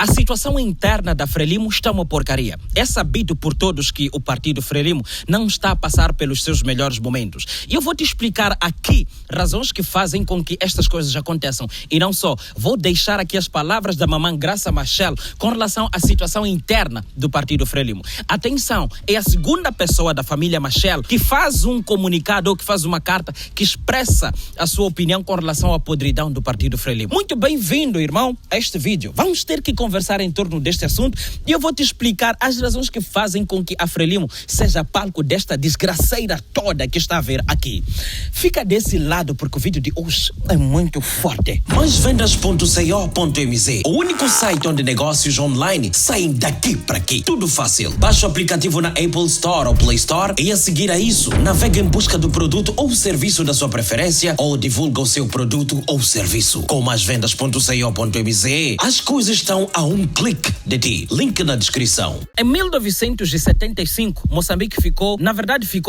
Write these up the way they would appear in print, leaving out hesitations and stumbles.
A situação interna da Frelimo está uma porcaria. É sabido por todos que o partido Frelimo não está a passar pelos seus melhores momentos. E eu vou te explicar aqui razões que fazem com que estas coisas aconteçam. E não só, vou deixar aqui as palavras da mamãe Graça Machel com relação à situação interna do partido Frelimo. Atenção, é a segunda pessoa da família Machel que faz um comunicado ou que faz uma carta que expressa a sua opinião com relação à podridão do partido Frelimo. Muito bem-vindo, irmão, a este vídeo. Vamos ter que conversar em torno deste assunto e eu vou te explicar as razões que fazem com que a Frelimo seja palco desta desgraceira toda que está a ver aqui. Fica desse lado porque o vídeo de hoje é muito forte. MaisVendas.co.mz, o único site onde negócios online saem daqui para aqui. Tudo fácil. Baixa o aplicativo na Apple Store ou Play Store e a seguir a isso, navega em busca do produto ou serviço da sua preferência ou divulga o seu produto ou serviço. Com MaisVendas.co.mz, as coisas estão a um clique de ti. Link na descrição. Em 1975, Moçambique ficou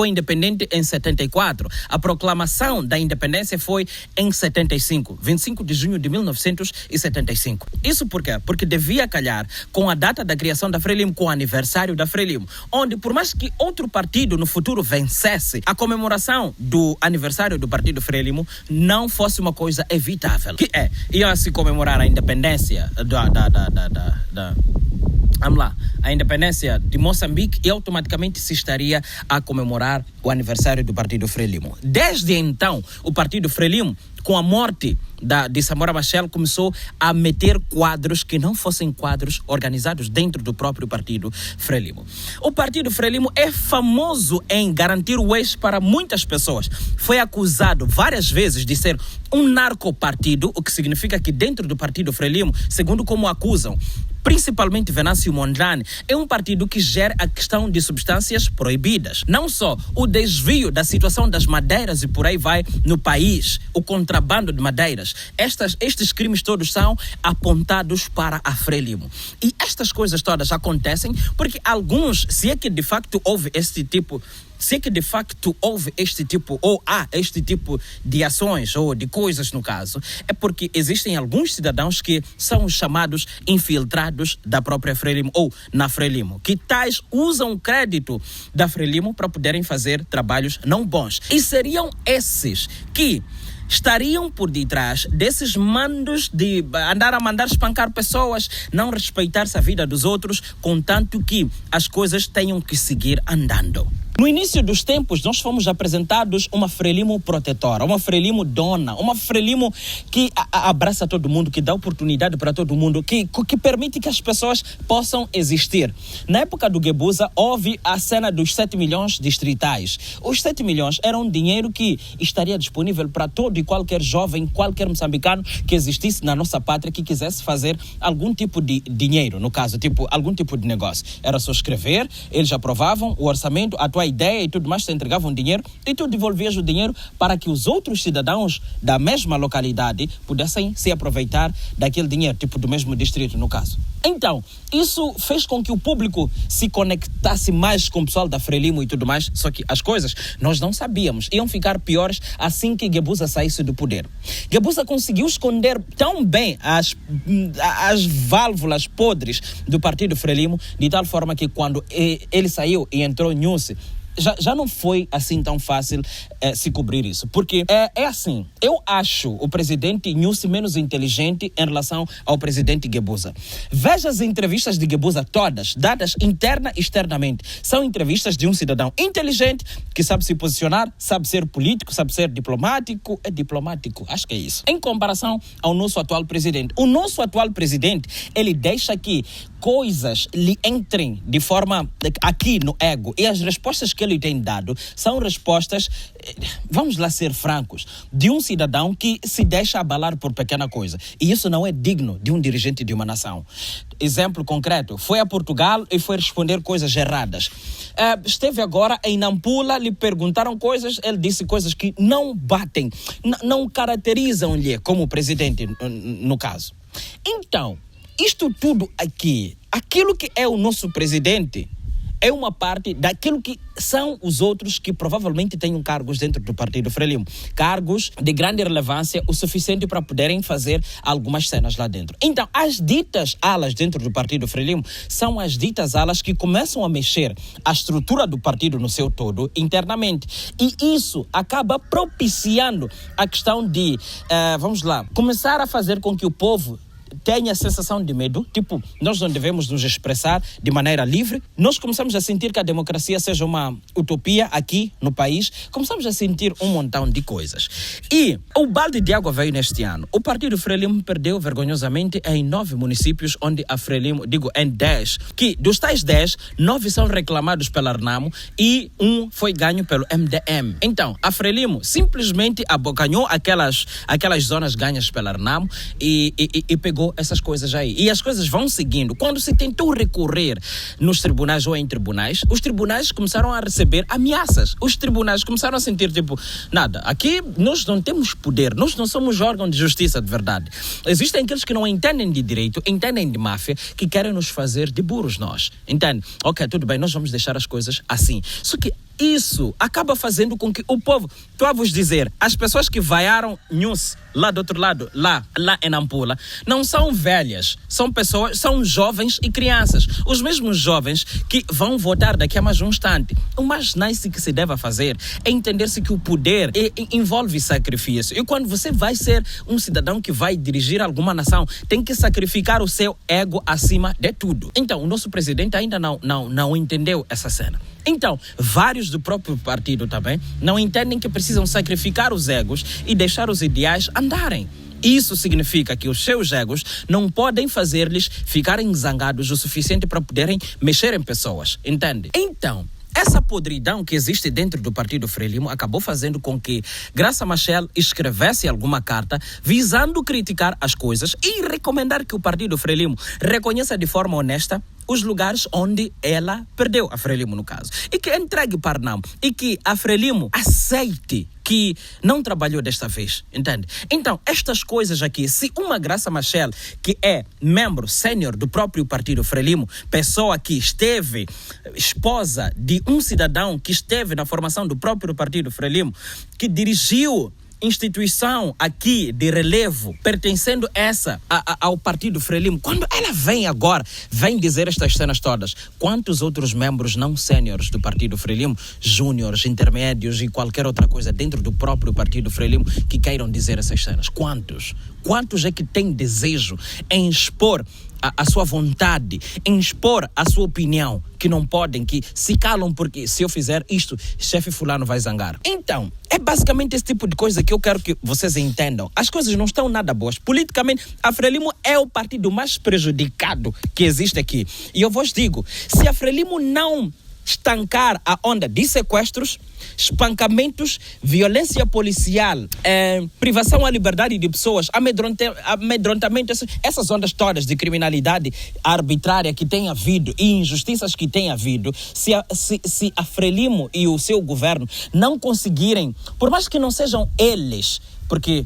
independente em 74. A proclamação da independência foi em 75, 25 de junho de 1975. Isso por quê? Porque devia calhar com a data da criação da Frelimo, com o aniversário da Frelimo, onde por mais que outro partido no futuro vencesse, a comemoração do aniversário do partido Frelimo não fosse uma coisa evitável. Que ia se comemorar a independência a independência de Moçambique e automaticamente se estaria a comemorar o aniversário do partido Frelimo. Desde então, o partido Frelimo, com a morte de Samora Machel, começou a meter quadros que não fossem quadros organizados dentro do próprio partido Frelimo. O partido Frelimo é famoso em garantir o eixo para muitas pessoas. Foi acusado várias vezes de ser um narcopartido, o que significa que dentro do partido Frelimo, segundo como acusam, principalmente Venâncio Mondlane, é um partido que gera a questão de substâncias proibidas. Não só o desvio da situação das madeiras e por aí vai no país, o contrabando de madeiras. Estes crimes todos são apontados para a Frelimo. E estas coisas todas acontecem porque alguns, se é que de facto houve este tipo ou há este tipo de ações ou de coisas no caso, é porque existem alguns cidadãos que são chamados infiltrados da própria Frelimo ou na Frelimo, que tais usam crédito da Frelimo para poderem fazer trabalhos não bons. E seriam esses que estariam por detrás desses mandos de andar a mandar espancar pessoas, não respeitar-se a vida dos outros, contanto que as coisas tenham que seguir andando. No início dos tempos, nós fomos apresentados uma Frelimo protetora, uma Frelimo dona, uma Frelimo que abraça todo mundo, que dá oportunidade para todo mundo, que permite que as pessoas possam existir. Na época do Guebuza, houve a cena dos 7 milhões distritais. Os 7 milhões eram dinheiro que estaria disponível para todo e qualquer jovem, qualquer moçambicano que existisse na nossa pátria, que quisesse fazer algum tipo de dinheiro, no caso, algum tipo de negócio. Era só escrever, eles aprovavam o orçamento, a tua ideia e tudo mais, te entregavam dinheiro e tu devolvias o dinheiro para que os outros cidadãos da mesma localidade pudessem se aproveitar daquele dinheiro, do mesmo distrito, no caso. Então, isso fez com que o público se conectasse mais com o pessoal da Frelimo e tudo mais, só que as coisas nós não sabíamos, iam ficar piores assim que Guebuza saísse do poder. Guebuza conseguiu esconder tão bem as válvulas podres do partido Frelimo, de tal forma que quando ele saiu e entrou Nhusi, já não foi assim tão fácil se cobrir isso. Porque é assim, eu acho o presidente Nhusi menos inteligente em relação ao presidente Guebuza. Veja as entrevistas de Guebuza todas, dadas interna e externamente. São entrevistas de um cidadão inteligente, que sabe se posicionar, sabe ser político, sabe ser diplomático. É diplomático, acho que é isso. Em comparação ao nosso atual presidente. O nosso atual presidente, ele deixa que coisas lhe entrem de forma aqui no ego. E as respostas que ele tem dado são respostas, vamos lá ser francos, de um cidadão que se deixa abalar por pequena coisa. E isso não é digno de um dirigente de uma nação. Exemplo concreto, foi a Portugal e foi responder coisas erradas. Esteve agora em Nampula, lhe perguntaram coisas, ele disse coisas que não batem, não caracterizam-lhe como presidente, no caso. Então, isto tudo aqui, aquilo que é o nosso presidente, é uma parte daquilo que são os outros que provavelmente tenham cargos dentro do Partido Frelimo. Cargos de grande relevância, o suficiente para poderem fazer algumas cenas lá dentro. Então, as ditas alas dentro do Partido Frelimo são as ditas alas que começam a mexer a estrutura do partido no seu todo internamente. E isso acaba propiciando a questão de, começar a fazer com que o povo tenha a sensação de medo, tipo, nós não devemos nos expressar de maneira livre. Nós começamos a sentir que a democracia seja uma utopia aqui no país, começamos a sentir um montão de coisas. E o balde de água veio neste ano. O Partido Frelimo perdeu vergonhosamente em 9 municípios, onde a Frelimo, em 10, que dos tais 10, 9 são reclamados pela Renamo e 1 foi ganho pelo MDM. Então, a Frelimo simplesmente abocanhou aquelas zonas ganhas pela Renamo e pegou essas coisas aí. E as coisas vão seguindo. Quando se tentou recorrer nos tribunais ou em tribunais, os tribunais começaram a receber ameaças. Os tribunais começaram a sentir nada, aqui nós não temos poder, nós não somos órgão de justiça de verdade. Existem aqueles que não entendem de direito, entendem de máfia, que querem nos fazer de burros nós. Entende? Ok, tudo bem, nós vamos deixar as coisas assim. Só que isso acaba fazendo com que o povo, estou a vos dizer, as pessoas que vaiaram News lá do outro lado, lá em Nampula, não são velhas, são pessoas, são jovens e crianças. Os mesmos jovens que vão votar daqui a mais um instante. O mais nice que se deve fazer é entender-se que o poder envolve sacrifício. E quando você vai ser um cidadão que vai dirigir alguma nação, tem que sacrificar o seu ego acima de tudo. Então, o nosso presidente ainda não entendeu essa cena. Então, vários do próprio partido também não entendem que precisam sacrificar os egos e deixar os ideais andarem. Isso significa que os seus egos não podem fazer-lhes ficarem zangados o suficiente para poderem mexer em pessoas, entende? Então, essa podridão que existe dentro do Partido Frelimo acabou fazendo com que Graça Machel escrevesse alguma carta visando criticar as coisas e recomendar que o Partido Frelimo reconheça de forma honesta os lugares onde ela perdeu, a Frelimo no caso, e que entregue para Renamo, e que a Frelimo aceite que não trabalhou desta vez, entende? Então, estas coisas aqui, se uma Graça Machel, que é membro sênior do próprio Partido Frelimo, pessoa que esteve, esposa de um cidadão que esteve na formação do próprio Partido Frelimo, que dirigiu instituição aqui de relevo, pertencendo ao Partido Frelimo, quando ela vem dizer estas cenas todas, quantos outros membros não séniores do Partido Frelimo, júniores, intermédios e qualquer outra coisa dentro do próprio Partido Frelimo que queiram dizer essas cenas? Quantos? Quantos é que têm desejo em expor a sua vontade, em expor a sua opinião, que não podem, que se calam porque se eu fizer isto, chefe fulano vai zangar. Então, é basicamente esse tipo de coisa que eu quero que vocês entendam. As coisas não estão nada boas. Politicamente, a Frelimo é o partido mais prejudicado que existe aqui. E eu vos digo, se a Frelimo não estancar a onda de sequestros, espancamentos, violência policial, privação à liberdade de pessoas, amedrontamento, essas ondas todas de criminalidade arbitrária que tem havido e injustiças que tem havido, se a Frelimo e o seu governo não conseguirem, por mais que não sejam eles, porque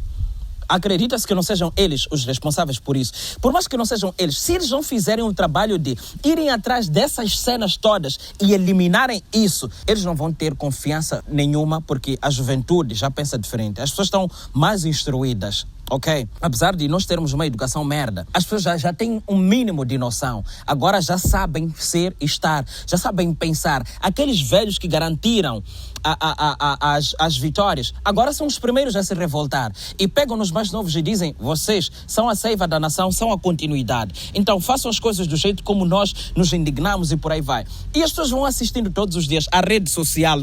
acredita-se que não sejam eles os responsáveis por isso. Por mais que não sejam eles, se eles não fizerem o trabalho de irem atrás dessas cenas todas e eliminarem isso, eles não vão ter confiança nenhuma, porque a juventude já pensa diferente. As pessoas estão mais instruídas. Ok? Apesar de nós termos uma educação merda, as pessoas já têm um mínimo de noção. Agora já sabem ser e estar, já sabem pensar. Aqueles velhos que garantiram as vitórias, agora são os primeiros a se revoltar. E pegam nos mais novos e dizem, vocês são a seiva da nação, são a continuidade. Então façam as coisas do jeito como nós nos indignamos e por aí vai. E as pessoas vão assistindo todos os dias. A rede social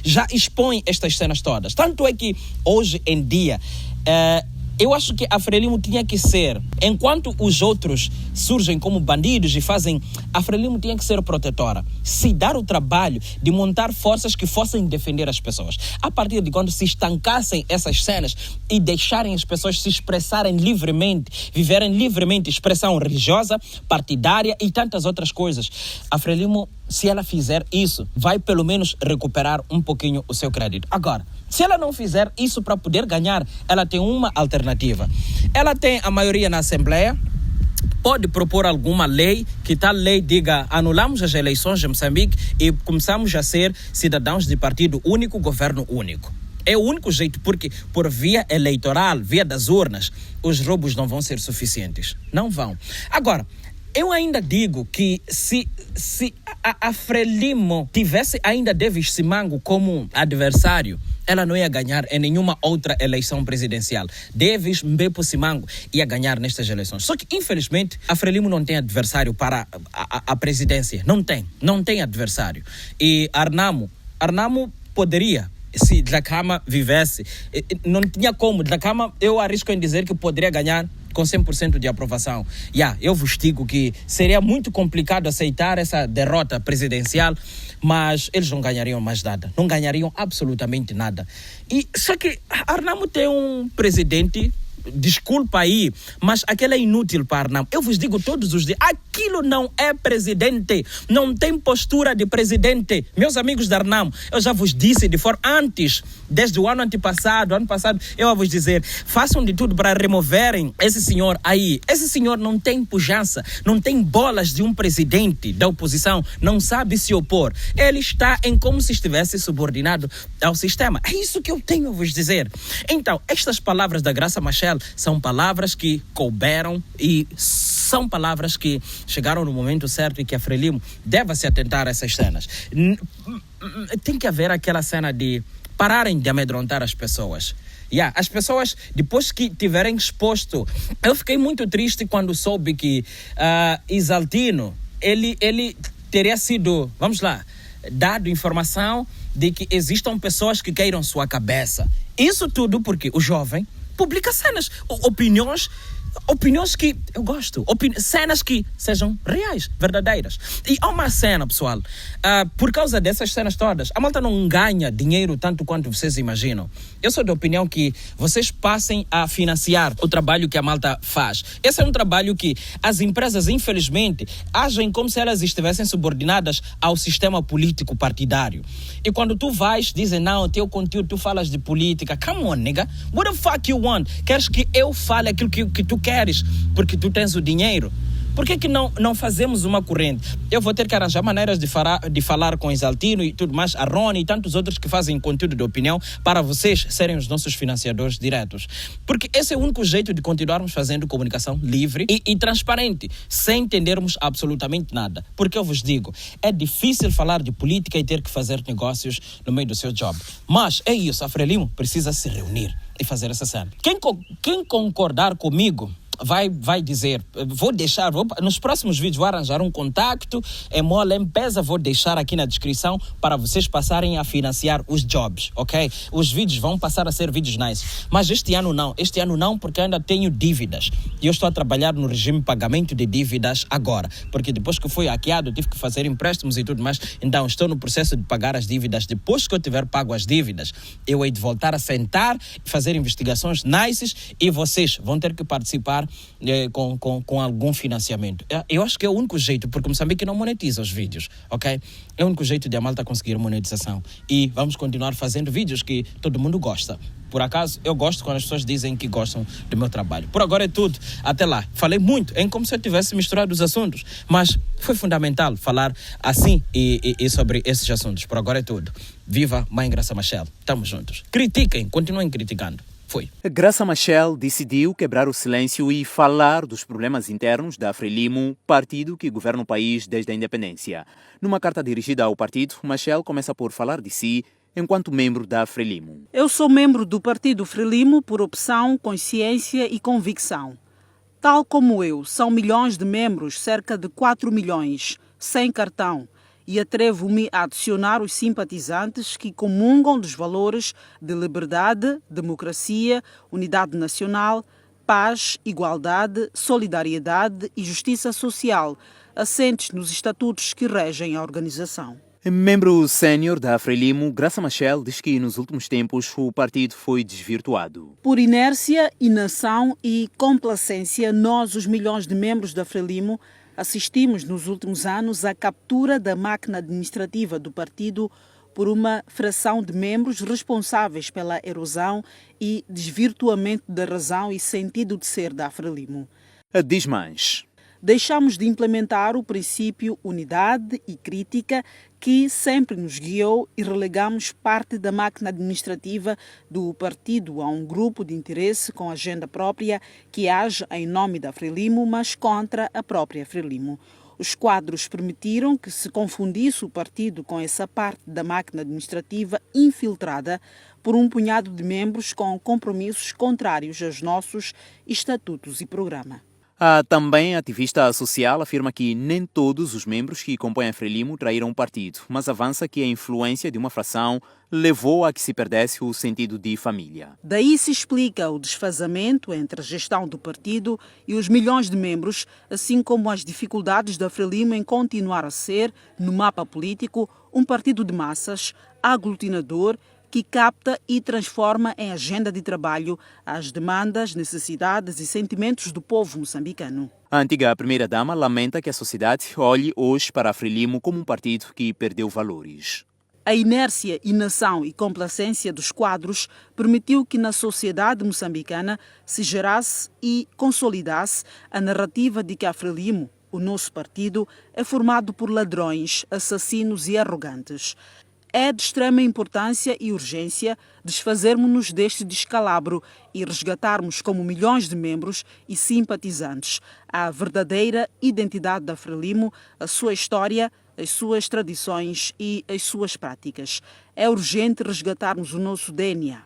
já expõe estas cenas todas. Tanto é que hoje em dia, eu acho que a Frelimo tinha que ser, enquanto os outros surgem como bandidos e fazem, a Frelimo tinha que ser protetora, se dar o trabalho de montar forças que fossem defender as pessoas. A partir de quando se estancassem essas cenas e deixarem as pessoas se expressarem livremente, viverem livremente expressão religiosa, partidária e tantas outras coisas, a Frelimo, se ela fizer isso, vai pelo menos recuperar um pouquinho o seu crédito. Agora, se ela não fizer isso para poder ganhar, ela tem uma alternativa. Ela tem a maioria na Assembleia, pode propor alguma lei, que tal lei diga anulamos as eleições de Moçambique e começamos a ser cidadãos de partido único, governo único. É o único jeito, porque por via eleitoral, via das urnas, os roubos não vão ser suficientes. Não vão. Agora, eu ainda digo que se a Frelimo tivesse ainda Davis Simango como adversário, ela não ia ganhar em nenhuma outra eleição presidencial. Davis Mbepo Simango ia ganhar nestas eleições. Só que, infelizmente, a Frelimo não tem adversário para a presidência. Não tem adversário. E Arnamo poderia, se Dhlakama vivesse, não tinha como. Dhlakama, eu arrisco em dizer que poderia ganhar com 100% de aprovação. Eu vos digo que seria muito complicado aceitar essa derrota presidencial, mas eles não ganhariam mais nada. Não ganhariam absolutamente nada. Só que Arnamo tem um presidente, desculpa aí, mas aquele é inútil para Arnamo. Eu vos digo todos os dias, aquilo não é presidente, não tem postura de presidente. Meus amigos de Arnamo, eu já vos disse de forma antes, desde o ano passado, eu vou vos dizer, façam de tudo para removerem esse senhor aí. Esse senhor não tem pujança, não tem bolas de um presidente da oposição, não sabe se opor. Ele está como se estivesse subordinado ao sistema. É isso que eu tenho a vos dizer. Então, estas palavras da Graça Machel são palavras que couberam e são palavras que chegaram no momento certo e que a Frelimo deve se atentar a essas cenas. Tem que haver aquela cena de pararem de amedrontar as pessoas. As pessoas, depois que tiverem exposto... Eu fiquei muito triste quando soube que Isaltino, ele teria sido, dado informação de que existam pessoas que queiram sua cabeça. Isso tudo porque o jovem publica cenas, opiniões que eu gosto, cenas que sejam reais, verdadeiras. E há uma cena, pessoal, por causa dessas cenas todas, a malta não ganha dinheiro tanto quanto vocês imaginam. Eu sou da opinião que vocês passem a financiar o trabalho que a malta faz. Esse é um trabalho que as empresas, infelizmente, agem como se elas estivessem subordinadas ao sistema político partidário. E quando tu vais, dizem, não, teu conteúdo, tu falas de política. Come on, nigga. What the fuck you want? Queres que eu fale aquilo que tu queres porque tu tens o dinheiro? Por que não fazemos uma corrente? Eu vou ter que arranjar maneiras de falar com Isaltino e tudo mais, a Rony e tantos outros que fazem conteúdo de opinião para vocês serem os nossos financiadores diretos. Porque esse é o único jeito de continuarmos fazendo comunicação livre e transparente, sem entendermos absolutamente nada. Porque eu vos digo, é difícil falar de política e ter que fazer negócios no meio do seu job. Mas é isso, a Frelimo precisa se reunir e fazer essa cena. Quem concordar comigo vai dizer, nos próximos vídeos vou arranjar um contacto, Mola M-Pesa, vou deixar aqui na descrição para vocês passarem a financiar os jobs, ok? Os vídeos vão passar a ser vídeos nice, mas este ano não, porque ainda tenho dívidas e eu estou a trabalhar no regime de pagamento de dívidas agora, porque depois que fui hackeado tive que fazer empréstimos e tudo mais, então estou no processo de pagar as dívidas. Depois que eu tiver pago as dívidas, eu hei de voltar a sentar, fazer investigações nices e vocês vão ter que participar com algum financiamento. Eu acho que é o único jeito, porque Moçambique não monetiza os vídeos, ok? É o único jeito de a malta conseguir monetização. E vamos continuar fazendo vídeos que todo mundo gosta. Por acaso, eu gosto quando as pessoas dizem que gostam do meu trabalho. Por agora é tudo. Até lá. Falei muito, como se eu tivesse misturado os assuntos, mas foi fundamental falar assim e sobre esses assuntos. Por agora é tudo. Viva Mãe Graça Machel. Tamo juntos. Critiquem, continuem criticando. Foi. Graça Machel decidiu quebrar o silêncio e falar dos problemas internos da Frelimo, partido que governa o país desde a independência. Numa carta dirigida ao partido, Machel começa por falar de si enquanto membro da Frelimo. Eu sou membro do partido Frelimo por opção, consciência e convicção. Tal como eu, são milhões de membros, cerca de 4 milhões, sem cartão. E atrevo-me a adicionar os simpatizantes que comungam dos valores de liberdade, democracia, unidade nacional, paz, igualdade, solidariedade e justiça social, assentes nos estatutos que regem a organização. Membro sénior da Frelimo, Graça Machel diz que nos últimos tempos o partido foi desvirtuado. Por inércia, inação e complacência, nós, os milhões de membros da Frelimo, assistimos nos últimos anos à captura da máquina administrativa do partido por uma fração de membros responsáveis pela erosão e desvirtuamento da razão e sentido de ser da Frelimo. Diz mais. deixamos de implementar o princípio unidade e crítica que sempre nos guiou e relegamos parte da máquina administrativa do partido a um grupo de interesse com agenda própria que age em nome da Frelimo, mas contra a própria Frelimo. Os quadros permitiram que se confundisse o partido com essa parte da máquina administrativa infiltrada por um punhado de membros com compromissos contrários aos nossos estatutos e programa. A também ativista social afirma que nem todos os membros que compõem a Frelimo traíram o partido, mas avança que a influência de uma fração levou a que se perdesse o sentido de família. Daí se explica o desfazamento entre a gestão do partido e os milhões de membros, assim como as dificuldades da Frelimo em continuar a ser, no mapa político, um partido de massas, aglutinador, que capta e transforma em agenda de trabalho as demandas, necessidades e sentimentos do povo moçambicano. A antiga primeira-dama lamenta que a sociedade olhe hoje para a Frelimo como um partido que perdeu valores. A inércia, inação e complacência dos quadros permitiu que na sociedade moçambicana se gerasse e consolidasse a narrativa de que a Frelimo, o nosso partido, é formado por ladrões, assassinos e arrogantes. É de extrema importância e urgência desfazermos-nos deste descalabro e resgatarmos como milhões de membros e simpatizantes a verdadeira identidade da Frelimo, a sua história, as suas tradições e as suas práticas. É urgente resgatarmos o nosso DNA.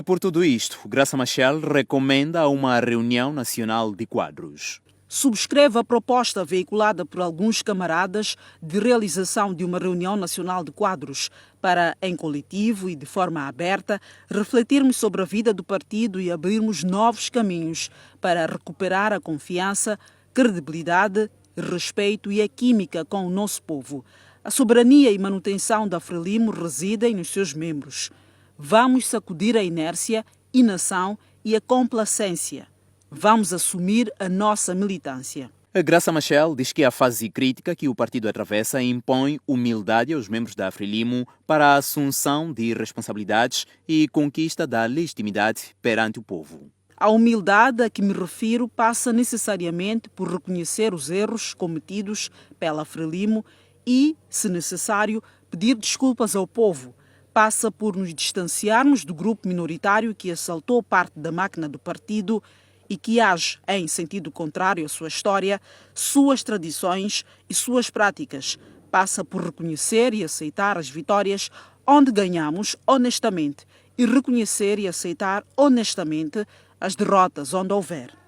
Por tudo isto, Graça Machel recomenda uma reunião nacional de quadros. Subscreve a proposta veiculada por alguns camaradas de realização de uma reunião nacional de quadros para, em coletivo e de forma aberta, refletirmos sobre a vida do partido e abrirmos novos caminhos para recuperar a confiança, credibilidade, respeito e a química com o nosso povo. A soberania e manutenção da Frelimo residem nos seus membros. Vamos sacudir a inércia, inação e a complacência. Vamos assumir a nossa militância. A Graça Machel diz que a fase crítica que o partido atravessa impõe humildade aos membros da Frelimo para a assunção de responsabilidades e conquista da legitimidade perante o povo. A humildade a que me refiro passa necessariamente por reconhecer os erros cometidos pela Frelimo e, se necessário, pedir desculpas ao povo. Passa por nos distanciarmos do grupo minoritário que assaltou parte da máquina do partido e que age em sentido contrário à sua história, suas tradições e suas práticas. Passa por reconhecer e aceitar as vitórias onde ganhamos honestamente e reconhecer e aceitar honestamente as derrotas onde houver.